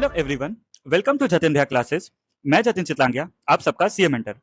Hello everyone, welcome to Jatin Bhaiya classes. मैं जतिन चितलांगिया, आप सबका सीए मेंटर।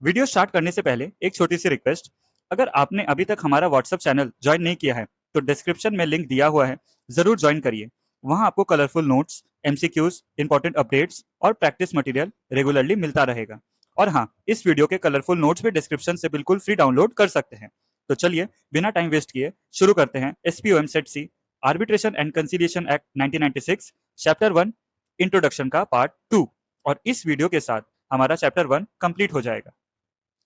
वीडियो स्टार्ट करने से पहले एक छोटी सी रिक्वेस्ट। अगर आपने अभी तक हमारा व्हाट्सएप चैनल ज्वाइन नहीं किया है तो डिस्क्रिप्शन में लिंक दिया हुआ है, जरूर ज्वाइन करिए। वहां आपको colourful notes, MCQs, important updates और प्रैक्टिस मटेरियल रेगुलरली मिलता रहेगा। और हाँ, इस वीडियो के कलरफुल नोट्स भी डिस्क्रिप्शन से बिल्कुल फ्री डाउनलोड कर सकते हैं। तो चलिए बिना टाइम वेस्ट किए शुरू करते हैं। SPOM set C arbitration and conciliation act 1996 chapter 1 introduction का पार्ट 2। और इस वीडियो के साथ हमारा चैप्टर 1 कंप्लीट हो जाएगा।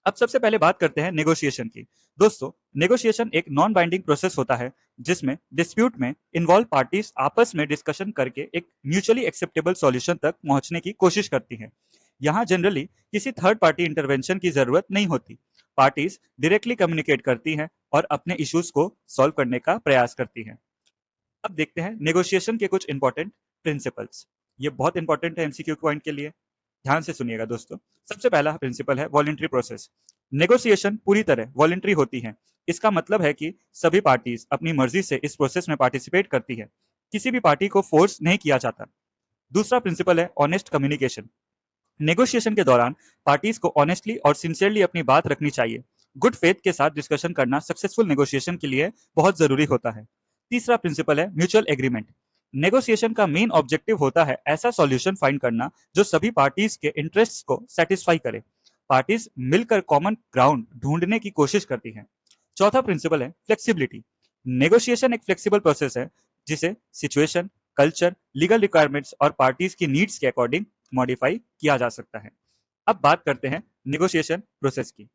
अब सबसे पहले बात करते हैं नेगोशिएशन की। दोस्तों, नेगोशिएशन एक नॉन बाइंडिंग प्रोसेस होता है जिसमें डिस्प्यूट में इन्वॉल्व पार्टीज आपस में डिस्कशन करके एक म्यूचुअली एक्सेप्टेबल सॉल्यूशन तक पहुंचने की कोशिश करती हैं। यहाँ जनरली किसी थर्ड पार्टी इंटरवेंशन की जरूरत नहीं होती। पार्टीज डायरेक्टली कम्युनिकेट करती हैं और अपने इश्यूज को सॉल्व करने का प्रयास करती हैं। अब देखते हैं नेगोशिएशन के कुछ इंपॉर्टेंट प्रिंसिपल्स। ये बहुत इंपॉर्टेंट है एमसीक्यू पॉइंट के लिए, ध्यान से सुनिएगा दोस्तों। सबसे पहला प्रिंसिपल है वॉलंटरी प्रोसेस। नेगोशिएशन पूरी तरह वॉलंटरी होती है। इसका मतलब है कि सभी पार्टीज अपनी मर्जी से इस प्रोसेस में पार्टिसिपेट करती है। किसी भी पार्टी को फोर्स नहीं किया जाता। दूसरा प्रिंसिपल है ऑनेस्ट कम्युनिकेशन। नेगोशिएशन के दौरान पार्टीज को ऑनेस्टली और सिंसियरली अपनी बात रखनी चाहिए। गुड फेथ के साथ डिस्कशन करना सक्सेसफुल नेगोशिएशन के लिए बहुत जरूरी होता है। तीसरा प्रिंसिपल है म्यूचुअल एग्रीमेंट। नेगोशिएशन का मेन ऑब्जेक्टिव होता है ऐसा सॉल्यूशन फाइंड करना जो सभी पार्टीज के इंटरेस्ट्स को सेटिस्फाई करे। पार्टीज मिलकर कॉमन ग्राउंड ढूंढने की कोशिश करती हैं। चौथा प्रिंसिपल है फ्लेक्सिबिलिटी। नेगोशिएशन एक फ्लेक्सिबल प्रोसेस है जिसे सिचुएशन, कल्चर, लीगल रिक्वायरमेंट्स और पार्टीज की नीड्स के अकॉर्डिंग मॉडिफाई किया जा सकता है। अब बात करते हैं नेगोशिएशन प्रोसेस की।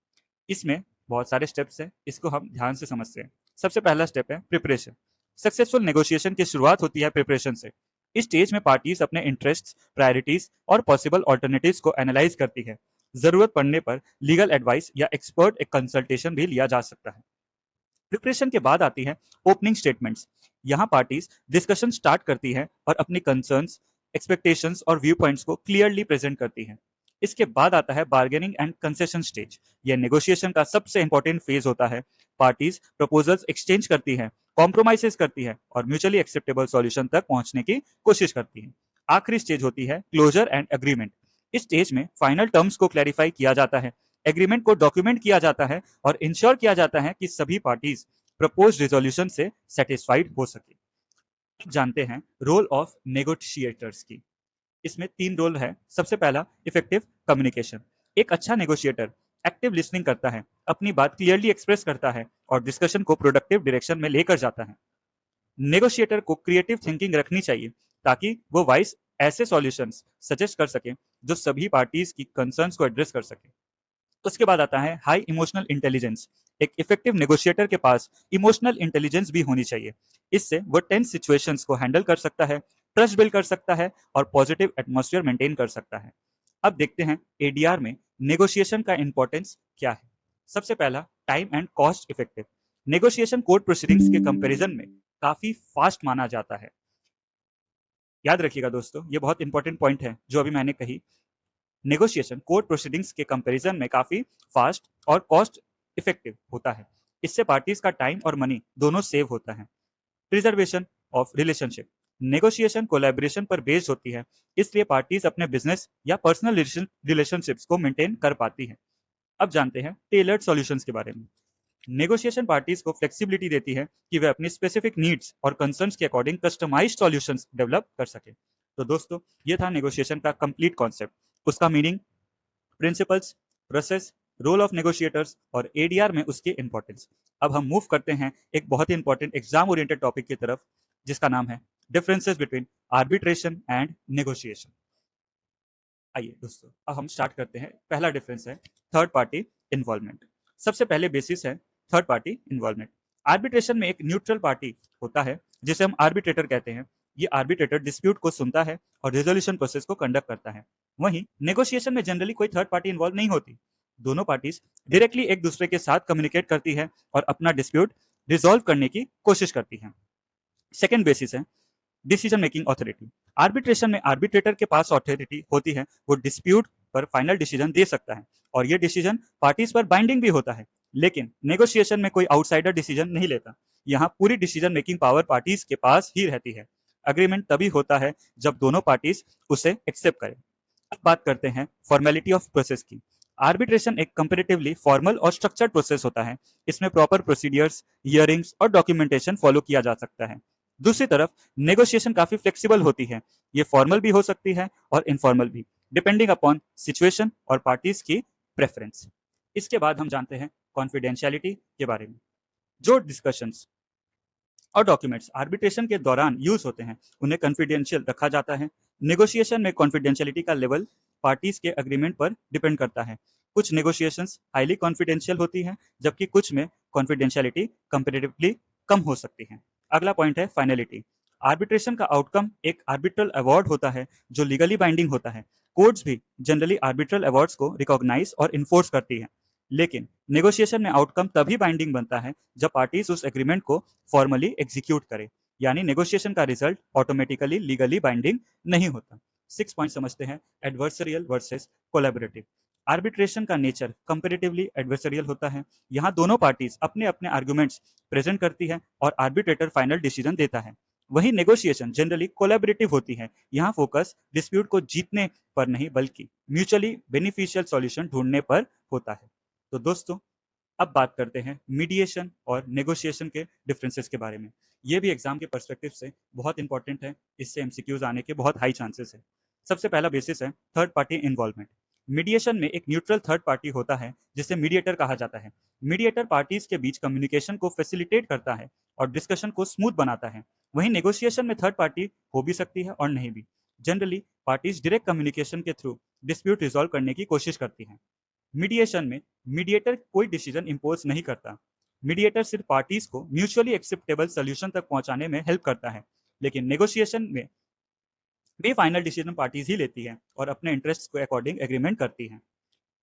इसमें बहुत सारे स्टेप्स हैं, इसको हम ध्यान से समझते हैं। सबसे पहला स्टेप है प्रिपरेशन। सक्सेसफुल नेगोशिएशन की शुरुआत होती है प्रिपरेशन से। इस स्टेज में पार्टीज अपने इंटरेस्ट्स, प्रायोरिटीज और पॉसिबल ऑल्टरनेटिव्स को एनालाइज करती है। जरूरत पड़ने पर लीगल एडवाइस या एक्सपर्ट कंसल्टेशन भी लिया जा सकता है। प्रिपरेशन के बाद आती है ओपनिंग स्टेटमेंट्स। यहाँ पार्टीज डिस्कशन स्टार्ट करती है और अपनी कंसर्न्स, एक्सपेक्टेशंस और व्यू पॉइंट्स को क्लियरली प्रेजेंट करती है। इसके बाद आता है बार्गेनिंग एंड कंसेशन स्टेज। यह नेगोशिएशन का सबसे इंपॉर्टेंट फेज होता है। पार्टीज प्रपोजल्स एक्सचेंज करती है, कॉम्प्रोमाइजेस करती है और म्यूचुअली एक्सेप्टेबल सॉल्यूशन तक पहुंचने की कोशिश करती है। आखिरी स्टेज होती है क्लोजर एंड एग्रीमेंट। इस स्टेज में फाइनल टर्म्स को क्लैरिफाई किया जाता है, एग्रीमेंट को डॉक्यूमेंट किया जाता है और इंश्योर किया जाता है कि सभी पार्टीज प्रपोज रिजोल्यूशन से सेटिस्फाइड हो सके। अब जानते हैं रोल ऑफ नेगोशिएटर्स की। इसमें 3 रोल है। सबसे पहला इफेक्टिव कम्युनिकेशन। एक अच्छा नेगोशिएटर एक्टिव लिसनिंग करता है, अपनी बात क्लियरली एक्सप्रेस करता है और डिस्कशन को प्रोडक्टिव डायरेक्शन में लेकर जाता है। नेगोशिएटर को क्रिएटिव थिंकिंग रखनी चाहिए ताकि वो वाइस ऐसे सॉल्यूशंस सजेस्ट कर सके जो सभी पार्टीज की कंसर्न्स को एड्रेस कर सके। उसके बाद आता है हाई इमोशनल इंटेलिजेंस। एक इफेक्टिव नेगोशिएटर के पास इमोशनल इंटेलिजेंस भी होनी चाहिए। इससे वो टेंस सिचुएशंस को हैंडल कर सकता है, ट्रस्ट बिल्ड कर सकता है और पॉजिटिव एटमॉस्फेयर मेंटेन कर सकता है। अब देखते हैं एडीआर में नेगोशिएशन का इंपॉर्टेंस क्या है। सबसे पहला time and cost effective. Negotiation court proceedings के कंपैरिजन में काफी फास्ट माना जाता है। याद रखिएगा दोस्तों, ये बहुत इंपॉर्टेंट पॉइंट है जो अभी मैंने कही। नेगोशिएशन कोर्ट प्रोसीडिंग्स के कंपैरिजन में काफी फास्ट और कॉस्ट इफेक्टिव होता है। इससे पार्टीज का टाइम और मनी दोनों सेव होता है। Preservation of relationship. Negotiation collaboration पर बेस्ड होती है, इसलिए पार्टीज अपने बिजनेस या पर्सनल रिलेशनशिप्स को मेंटेन कर पाती है। अब जानते हैं टेलर्ड सॉल्यूशंस के बारे में। नेगोशिएशन पार्टीज को फ्लेक्सिबिलिटी देती है कि वे अपनी स्पेसिफिक नीड्स और कंसर्न्स के अकॉर्डिंग कस्टमाइज्ड सॉल्यूशंस डेवलप कर सके। तो दोस्तों, ये था नेगोशिएशन का कंप्लीट कॉन्सेप्ट, उसका meaning, principles, process, role of negotiators और एडीआर में उसकी इंपॉर्टेंस। अब हम मूव करते हैं एक बहुत ही इंपॉर्टेंट एग्जाम ओरिएंटेड टॉपिक की तरफ जिसका नाम है differences between arbitration and negotiation. आइए दोस्तों, अब हम स्टार्ट करते हैं। पहला डिफरेंस है थर्ड पार्टी इन्वॉल्वमेंट। सबसे पहले बेसिस है थर्ड पार्टी इन्वॉल्वमेंट। आर्बिट्रेशन में एक न्यूट्रल पार्टी होता है जिसे हम आर्बिट्रेटर कहते हैं। ये आर्बिट्रेटर डिस्प्यूट को सुनता है और रेजोल्यूशन प्रोसेस को कंडक्ट करता है। वहीं नेगोशिएशन में जनरली कोई थर्ड पार्टी इन्वॉल्व नहीं होती। दोनों पार्टीज डायरेक्टली एक दूसरे के साथ कम्युनिकेट करती है और अपना डिस्प्यूट रिजॉल्व करने की कोशिश करती है। सेकेंड बेसिस है डिसीजन मेकिंग अथॉरिटी। आर्बिट्रेशन में आर्बिट्रेटर के पास अथॉरिटी होती है, वो डिस्प्यूट पर फाइनल डिसीजन दे सकता है और ये डिसीजन पार्टीज पर बाइंडिंग भी होता है। लेकिन नेगोशिएशन में कोई आउटसाइडर डिसीजन नहीं लेता। यहाँ पूरी डिसीजन मेकिंग पावर पार्टीज के पास ही रहती है। अग्रीमेंट तभी होता है जब दोनों पार्टीज उसे एक्सेप्ट करें। अब बात करते हैं फॉर्मेलिटी ऑफ प्रोसेस की। आर्बिट्रेशन एक कंपेरेटिवली फॉर्मल और स्ट्रक्चर्ड प्रोसेस होता है। इसमें प्रॉपर प्रोसीडियर्स, हियरिंग्स और डॉक्यूमेंटेशन फॉलो किया जा सकता है। दूसरी तरफ नेगोशिएशन काफी फ्लेक्सिबल होती है। ये फॉर्मल भी हो सकती है और इनफॉर्मल भी, डिपेंडिंग अपॉन सिचुएशन और पार्टीज की प्रेफरेंस। इसके बाद हम जानते हैं कॉन्फिडेंशियलिटी के बारे में। जो डिस्कशंस और डॉक्यूमेंट्स आर्बिट्रेशन के दौरान यूज होते हैं उन्हें कॉन्फिडेंशियल रखा जाता है। नेगोशिएशन में कॉन्फिडेंशियलिटी का लेवल पार्टीज के अग्रीमेंट पर डिपेंड करता है। कुछ नेगोशिएशंस हाईली कॉन्फिडेंशियल होती हैं, जबकि कुछ में कॉन्फिडेंशियलिटी कंपेरेटिवली कम हो सकती है। अगला पॉइंट है फाइनलिटी। आर्बिट्रेशन का आउटकम एक आर्बिट्रल अवार्ड होता है जो लीगली बाइंडिंग होता है। कोर्ट्स भी जनरली आर्बिट्रल अवार्ड्स को रिकॉग्नाइज और इन्फोर्स करती है। लेकिन नेगोशिएशन में आउटकम तभी बाइंडिंग बनता है जब पार्टीज उस एग्रीमेंट को फॉर्मली एग्जीक्यूट करे, यानी नेगोशिएशन का रिजल्ट ऑटोमेटिकली लीगली बाइंडिंग नहीं होता। 6 पॉइंट समझते हैं एडवर्सरियल वर्सेस कोलैबोरेटिव। आर्बिट्रेशन का नेचर कंपैरेटिवली एडवर्सरियल होता है। यहाँ दोनों पार्टीज अपने अपने आर्गुमेंट्स प्रेजेंट करती है और आर्बिट्रेटर फाइनल डिसीजन देता है। वही नेगोशिएशन जनरली कोलैबोरेटिव होती है। यहाँ फोकस डिस्प्यूट को जीतने पर नहीं बल्कि म्यूचुअली बेनिफिशियल सॉल्यूशन ढूंढने पर होता है। तो दोस्तों, अब बात करते हैं मीडिएशन और नेगोशिएशन के डिफरेंसेस के बारे में। ये भी एग्जाम के पर्सपेक्टिव से बहुत इंपॉर्टेंट है। इससे एमसीक्यूज आने के बहुत हाई चांसेस है। सबसे पहला बेसिस है थर्ड पार्टी इन्वॉल्वमेंट। मीडिएशन में एक न्यूट्रल थर्ड पार्टी होता है जिसे मीडिएटर कहा जाता है। मीडिएटर पार्टीज के बीच कम्युनिकेशन को फैसिलिटेट करता है और डिस्कशन को स्मूथ बनाता है। वहीं नेगोशिएशन में थर्ड पार्टी हो भी सकती है और नहीं भी। जनरली पार्टीज डायरेक्ट कम्युनिकेशन के थ्रू डिस्प्यूट रिजॉल्व करने की कोशिश करती हैं। मीडिएशन में मीडिएटर कोई डिसीजन इंपोज नहीं करता। मीडिएटर सिर्फ पार्टीज को म्यूचुअली एक्सेप्टेबल सोल्यूशन तक पहुंचाने में हेल्प करता है। लेकिन नेगोशिएशन में भी फाइनल डिसीजन पार्टीज ही लेती है और अपने इंटरेस्ट के अकॉर्डिंग एग्रीमेंट करती है।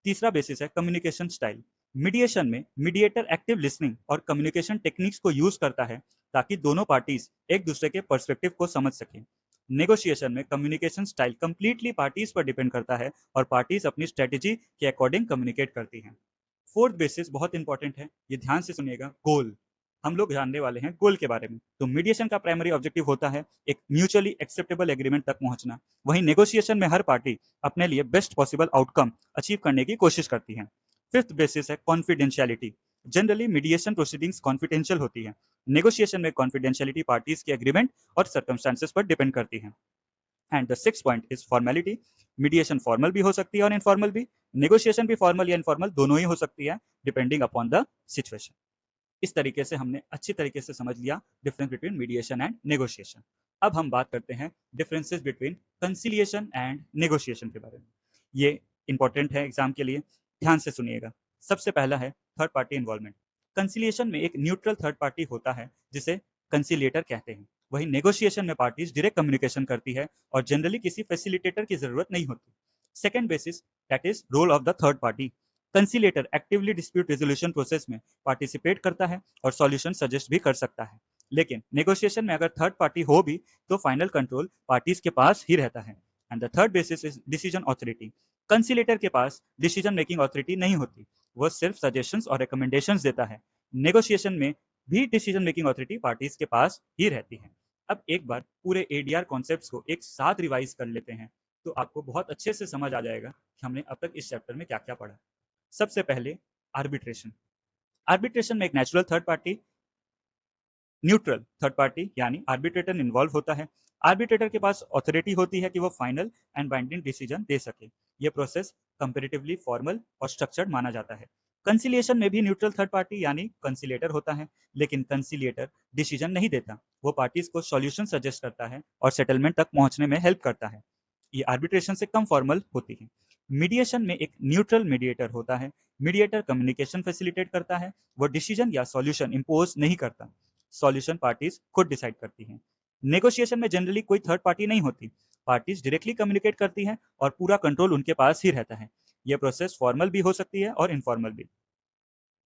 तीसरा बेसिस है कम्युनिकेशन स्टाइल। मीडिएशन में मीडिएटर एक्टिव लिसनिंग और कम्युनिकेशन टेक्निक्स को यूज करता है ताकि दोनों पार्टीज एक दूसरे के पर्सपेक्टिव को समझ सकें। नेगोशिएशन में कम्युनिकेशन स्टाइल कंप्लीटली पार्टीज पर डिपेंड करता है और पार्टीज अपनी स्ट्रेटेजी के अकॉर्डिंग कम्युनिकेट करती हैं। फोर्थ बेसिस बहुत इंपॉर्टेंट है, ये ध्यान से सुनिएगा। गोल। हम लोग जानने वाले हैं गोल के बारे में। तो मीडिएशन का प्राइमरी ऑब्जेक्टिव होता है एक म्यूचुअली एक्सेप्टेबल एग्रीमेंट तक पहुंचना। वहीं नेगोशिएशन में हर पार्टी अपने लिए बेस्ट पॉसिबल आउटकम अचीव करने की कोशिश करती है। फिफ्थ बेसिस है confidentiality. Generally mediation proceedings confidential होती है। नेगोशिएशन में कॉन्फिडेंशियलिटी पार्टीज के एग्रीमेंट और सर्कमस्टांसेस पर डिपेंड करती है। And the six point is formality. Mediation formal भी हो सकती है और इनफॉर्मल भी। नेगोशिएशन भी फॉर्मल या इनफॉर्मल दोनों ही हो सकती है, डिपेंडिंग अपॉन द सिचुएशन। इस तरीके से हमने अच्छी तरीके से समझ लिया difference between mediation and negotiation. अब हम बात करते हैं differences between conciliation and negotiation के बारे में। ये इंपॉर्टेंट है एग्जाम के लिए, ध्यान से सुनिएगा। सबसे पहला है थर्ड पार्टी इन्वॉल्वमेंट। कंसिलिएशन में एक न्यूट्रल थर्ड पार्टी होता है जिसे कंसिलिएटर कहते हैं। वहीं नेगोशिएशन में पार्टीज डायरेक्ट कम्युनिकेशन करती है और जनरली किसी फैसिलिटेटर की जरूरत नहीं होती। Second basis, that is role of the third party. Conciliator actively dispute resolution process में पार्टिसिपेट करता है और सॉल्यूशन सजेस्ट भी कर सकता है। लेकिन नेगोशिएशन में अगर थर्ड पार्टी हो भी तो फाइनल कंट्रोल पार्टीज के पास ही रहता है। And the third basis is decision authority. Conciliator के पास डिसीजन मेकिंग ऑथोरिटी नहीं होती, वह सिर्फ सजेशंस और रिकमेंडेशंस देता है। नेगोशिएशन में भी डिसीजन मेकिंग ऑथोरिटी पार्टीज के पास ही रहती है। अब एक बार पूरे एडीआर कॉन्सेप्ट्स को एक साथ रिवाइज कर लेते हैं तो आपको बहुत अच्छे से समझ आ जाएगा कि हमने अब तक इस चैप्टर में क्या क्या पढ़ा। सबसे पहले आर्बिट्रेशन। आर्बिट्रेशन में एक natural third party, neutral third party यानी आर्बिट्रेटर इन्वॉल्व होता है। आर्बिट्रेटर के पास ऑथोरिटी होती है कि वो फाइनल एंड बाइंडिंग डिसीजन दे सके। यह प्रोसेस कंपैरेटिवली फॉर्मल और स्ट्रक्चर्ड माना जाता है। कंसिलिएशन में भी न्यूट्रल थर्ड पार्टी यानी कंसिलेटर होता है, लेकिन कंसिलिएटर डिसीजन नहीं देता, वो पार्टीज को सॉल्यूशन सजेस्ट करता है और सेटलमेंट तक पहुंचने में हेल्प करता है। ये आर्बिट्रेशन से कम फॉर्मल होती है। मीडिएशन में एक न्यूट्रल मीडिएटर होता है। मीडिएटर कम्युनिकेशन फैसिलिटेट करता है, वो डिसीजन या सॉल्यूशन इंपोज नहीं करता। सॉल्यूशन पार्टीज खुद डिसाइड करती हैं। नेगोशिएशन में जनरली कोई थर्ड पार्टी नहीं होती, पार्टीज डायरेक्टली कम्युनिकेट करती हैं और पूरा कंट्रोल उनके पास ही रहता है। यह प्रोसेस फॉर्मल भी हो सकती है और इनफॉर्मल भी।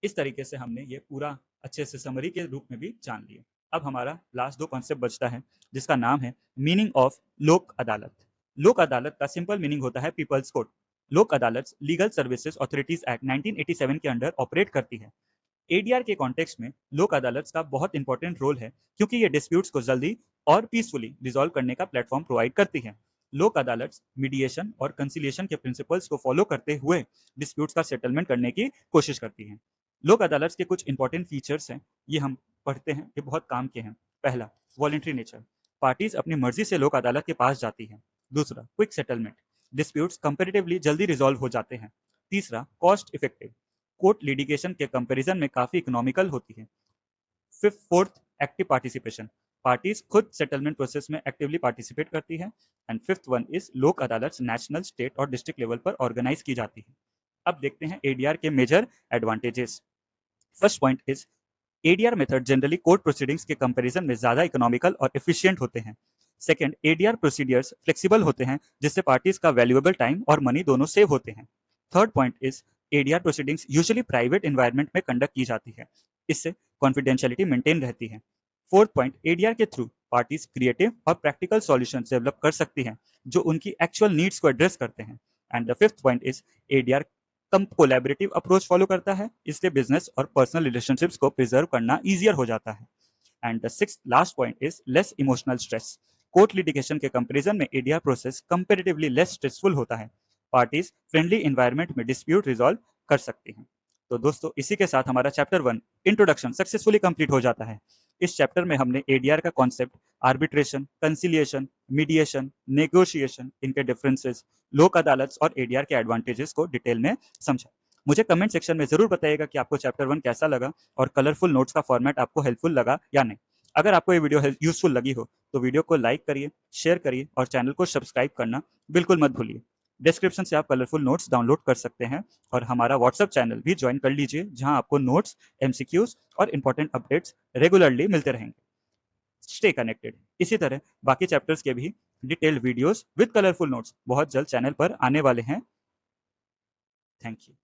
इस तरीके से हमने ये पूरा अच्छे से समरी के रूप में भी जान लिया। अब हमारा लास्ट दो कॉन्सेप्ट बचता है जिसका नाम है मीनिंग ऑफ लोक अदालत। लोक अदालत का सिंपल मीनिंग होता है पीपल्स कोर्ट। लोक अदालत लीगल सर्विसेज अथॉरिटीज एक्ट 1987 के अंडर ऑपरेट करती है। एडीआर के कॉन्टेक्स्ट में लोक अदालत का बहुत इंपॉर्टेंट रोल है क्योंकि ये डिस्प्यूट्स को जल्दी और पीसफुली रिजॉल्व करने का प्लेटफॉर्म प्रोवाइड करती है। लोक अदालत मीडिएशन और कंसिलिएशन के प्रिंसिपल्स को फॉलो करते हुए डिस्प्यूट्स का सेटलमेंट करने की कोशिश करती हैं। लोक अदालत के कुछ इंपॉर्टेंट फीचर्स हैं, ये हम पढ़ते हैं, ये बहुत काम के हैं। पहला, वॉलेंट्री नेचर, पार्टीज अपनी मर्जी से लोक अदालत के पास जाती हैं। दूसरा, क्विक सेटलमेंट, डिस्प्यूट्स कंपेरेटिवली जल्दी रिजॉल्व हो जाते हैं। तीसरा, कॉस्ट इफेक्टिव, कोर्ट लिटिगेशन के कंपैरिजन में काफी इकोनॉमिकल होती है। Fifth fourth, active participation, parties खुद सेटलमेंट प्रोसेस में एक्टिवली पार्टिसिपेट करती है। And fifth one is Lok Adalat national, state और डिस्ट्रिक्ट लेवल पर ऑर्गेनाइज की जाती है। अब देखते हैं एडीआर के major advantages. First point is ADR method generally court proceedings के कंपैरिजन में ज्यादा इकोनॉमिकल और एफिशिएंट होते हैं। सेकंड, एडीआर प्रोसीडियर्स फ्लेक्सिबल होते हैं, जिससे पार्टीज का वैल्यूएबल टाइम और मनी दोनों सेव होते हैं। Third point is ADR proceedings usually private environment में कंडक्ट की जाती है, इससे कॉन्फिडेंशियलिटी मेंटेन रहती है। फोर्थ पॉइंट, एडीआर के थ्रू पार्टीज क्रिएटिव और प्रैक्टिकल सॉल्यूशंस डेवलप कर सकती हैं जो उनकी एक्चुअल नीड्स को एड्रेस करते हैं। And the fifth point is ADR come collaborative approach follow करता है, इसलिए बिजनेस और पर्सनल रिलेशनशिप्स को प्रिजर्व करना ईजियर हो जाता है। And the sixth last point is less emotional stress, court litigation के कंपैरिजन में ADR process comparatively less stressful होता है, पार्टीज फ्रेंडली एनवायरनमेंट में डिस्प्यूट रिजॉल्व कर सकती हैं। तो दोस्तों, इसी के साथ हमारा चैप्टर 1 इंट्रोडक्शन सक्सेसफुली कंप्लीट हो जाता है। इस चैप्टर में हमने एडीआर का concept, arbitration, conciliation, mediation, negotiation, इनके डिफरेंसेस, लोक अदालत और एडीआर के एडवांटेजेस को डिटेल में समझा। मुझे कमेंट सेक्शन में जरूर बताइएगा कि आपको चैप्टर 1 कैसा लगा और कलरफुल नोट्स का फॉर्मेट आपको हेल्पफुल लगा या नहीं। अगर आपको ये वीडियो यूजफुल लगी हो तो वीडियो को लाइक करिए, शेयर करिए और चैनल को सब्सक्राइब करना बिल्कुल मत भूलिए। डिस्क्रिप्शन से आप कलरफुल नोट्स डाउनलोड कर सकते हैं और हमारा व्हाट्सएप चैनल भी ज्वाइन कर लीजिए, जहां आपको नोट्स, एमसीक्यूज और इंपॉर्टेंट अपडेट्स रेगुलरली मिलते रहेंगे। Stay connected. इसी तरह बाकी चैप्टर्स के भी detailed videos with colourful notes बहुत जल्द चैनल पर आने वाले हैं। Thank you.